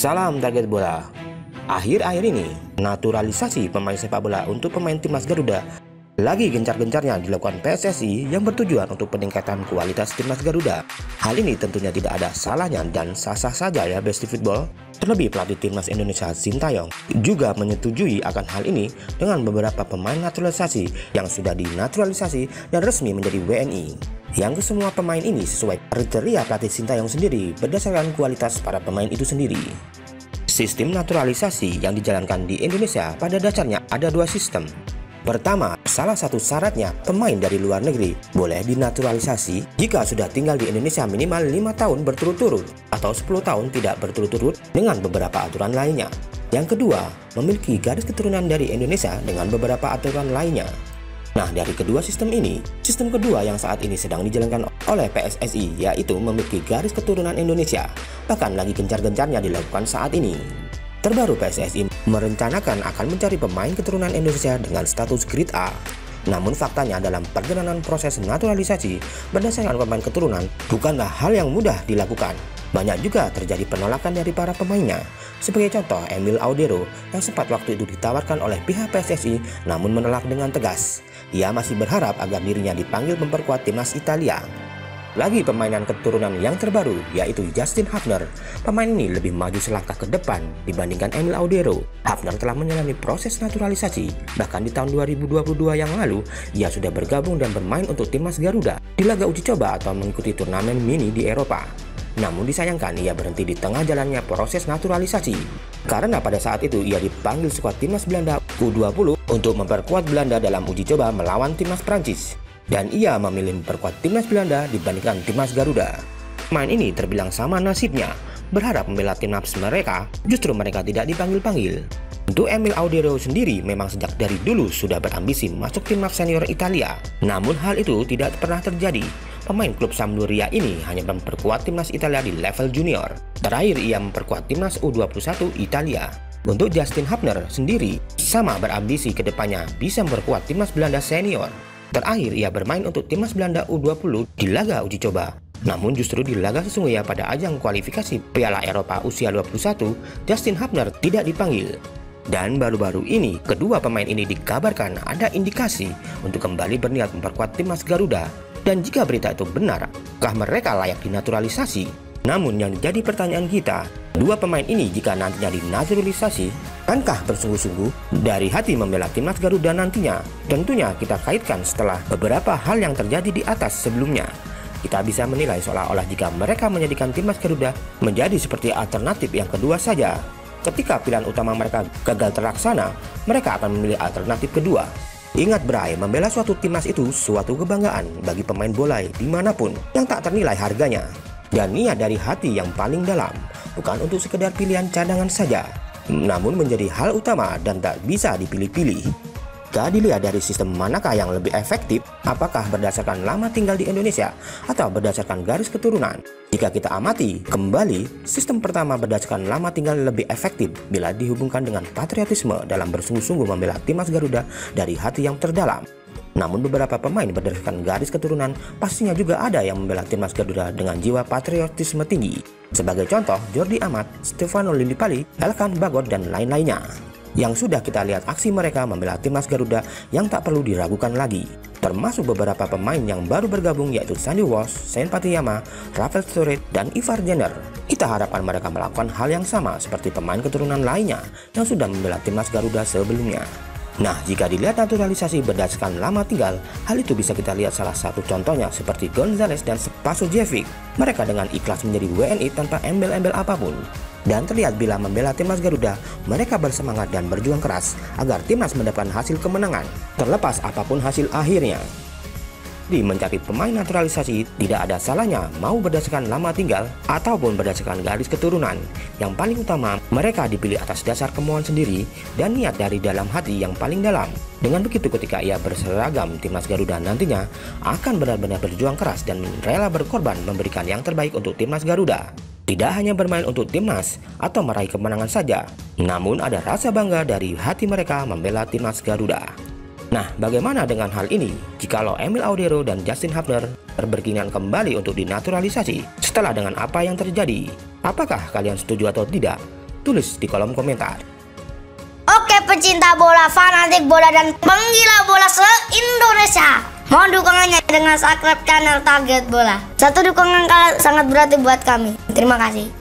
Salam target bola. Akhir-akhir ini, naturalisasi pemain sepak bola untuk pemain timnas Garuda lagi gencar-gencarnya dilakukan PSSI yang bertujuan untuk peningkatan kualitas timnas Garuda. Hal ini tentunya tidak ada salahnya dan sah-sah saja ya Besti Football. Terlebih pelatih timnas Indonesia Sintayong juga menyetujui akan hal ini dengan beberapa pemain naturalisasi yang sudah dinaturalisasi dan resmi menjadi WNI. Yang kesemua pemain ini sesuai kriteria pelatih Sintayong sendiri berdasarkan kualitas para pemain itu sendiri. Sistem naturalisasi yang dijalankan di Indonesia pada dasarnya ada dua sistem. Pertama, salah satu syaratnya pemain dari luar negeri boleh dinaturalisasi jika sudah tinggal di Indonesia minimal 5 tahun berturut-turut atau 10 tahun tidak berturut-turut dengan beberapa aturan lainnya. Yang kedua, memiliki garis keturunan dari Indonesia dengan beberapa aturan lainnya. Nah, dari kedua sistem ini, sistem kedua yang saat ini sedang dijalankan oleh PSSI yaitu memiliki garis keturunan Indonesia, bahkan lagi gencar-gencarnya dilakukan saat ini. Terbaru PSSI merencanakan akan mencari pemain keturunan Indonesia dengan status Grade A. Namun faktanya dalam perjalanan proses naturalisasi berdasarkan pemain keturunan bukanlah hal yang mudah dilakukan. Banyak juga terjadi penolakan dari para pemainnya. Sebagai contoh, Emil Audero yang sempat waktu itu ditawarkan oleh pihak PSSI namun menolak dengan tegas. Ia masih berharap agar dirinya dipanggil memperkuat timnas Italia. Lagi permainan keturunan yang terbaru yaitu Justin Hafner. Pemain ini lebih maju selangkah ke depan dibandingkan Emil Audero. Hafner telah menjalani proses naturalisasi. Bahkan di tahun 2022 yang lalu, ia sudah bergabung dan bermain untuk timnas Garuda di laga uji coba atau mengikuti turnamen mini di Eropa. Namun disayangkan ia berhenti di tengah jalannya proses naturalisasi. Karena pada saat itu ia dipanggil skuad timnas Belanda U20 untuk memperkuat Belanda dalam uji coba melawan timnas Prancis. Dan ia memilih memperkuat timnas Belanda dibandingkan timnas Garuda. Pemain ini terbilang sama nasibnya, berharap membela timnas mereka, justru mereka tidak dipanggil-panggil. Untuk Emil Audero sendiri memang sejak dari dulu sudah berambisi masuk timnas senior Italia. Namun hal itu tidak pernah terjadi. Pemain klub Sampdoria ini hanya memperkuat timnas Italia di level junior. Terakhir ia memperkuat timnas U21 Italia. Untuk Justin Hafner sendiri sama berambisi ke depannya bisa memperkuat timnas Belanda senior. Terakhir ia bermain untuk timnas Belanda U20 di laga uji coba. Namun justru di laga sesungguhnya pada ajang kualifikasi Piala Eropa usia 21, Justin Hafner tidak dipanggil. Dan baru-baru ini kedua pemain ini dikabarkan ada indikasi untuk kembali berniat memperkuat timnas Garuda. Dan jika berita itu benar, apakah mereka layak dinaturalisasi? Namun yang jadi pertanyaan kita, dua pemain ini jika nantinya dinaturalisasi, akankah bersungguh-sungguh dari hati membela timnas Garuda nantinya? Tentunya kita kaitkan setelah beberapa hal yang terjadi di atas sebelumnya. Kita bisa menilai seolah-olah jika mereka menjadikan timnas Garuda menjadi seperti alternatif yang kedua saja. Ketika pilihan utama mereka gagal terlaksana, mereka akan memilih alternatif kedua. Ingat Bray, membela suatu timnas itu suatu kebanggaan bagi pemain bola dimanapun yang tak ternilai harganya. Dan niat dari hati yang paling dalam, bukan untuk sekedar pilihan cadangan saja, namun menjadi hal utama dan tak bisa dipilih-pilih. Jika dilihat dari sistem manakah yang lebih efektif, apakah berdasarkan lama tinggal di Indonesia atau berdasarkan garis keturunan? Jika kita amati kembali, sistem pertama berdasarkan lama tinggal lebih efektif bila dihubungkan dengan patriotisme dalam bersungguh-sungguh membela timnas Garuda dari hati yang terdalam. Namun beberapa pemain berdasarkan garis keturunan pastinya juga ada yang membela timnas Garuda dengan jiwa patriotisme tinggi. Sebagai contoh, Jordi Amat, Stefano Lillipali, Elkan Bagot, dan lain-lainnya. Yang sudah kita lihat aksi mereka membela timnas Garuda yang tak perlu diragukan lagi. Termasuk beberapa pemain yang baru bergabung yaitu Sandy Walsh, Sean Patiyama, Rafael Storey, dan Ivar Jenner. Kita harapkan mereka melakukan hal yang sama seperti pemain keturunan lainnya yang sudah membela timnas Garuda sebelumnya. Nah, jika dilihat naturalisasi berdasarkan lama tinggal, hal itu bisa kita lihat salah satu contohnya seperti Gonzalez dan Spasojevic. Mereka dengan ikhlas menjadi WNI tanpa embel-embel apapun. Dan terlihat bila membela timnas Garuda, mereka bersemangat dan berjuang keras agar timnas mendapatkan hasil kemenangan, terlepas apapun hasil akhirnya. Di mencari pemain naturalisasi tidak ada salahnya mau berdasarkan lama tinggal ataupun berdasarkan garis keturunan. Yang paling utama mereka dipilih atas dasar kemauan sendiri dan niat dari dalam hati yang paling dalam. Dengan begitu ketika ia berseragam timnas Garuda nantinya akan benar-benar berjuang keras dan rela berkorban memberikan yang terbaik untuk timnas Garuda. Tidak hanya bermain untuk timnas atau meraih kemenangan saja, namun ada rasa bangga dari hati mereka membela timnas Garuda. Nah, bagaimana dengan hal ini jikalau Emil Audero dan Justin Hafner berkeinginan kembali untuk dinaturalisasi setelah dengan apa yang terjadi? Apakah kalian setuju atau tidak? Tulis di kolom komentar. Oke pecinta bola, fanatik bola, dan penggila bola se-Indonesia, mohon dukungannya dengan subscribe channel Target Bola. Satu dukungan kalian sangat berarti buat kami. Terima kasih.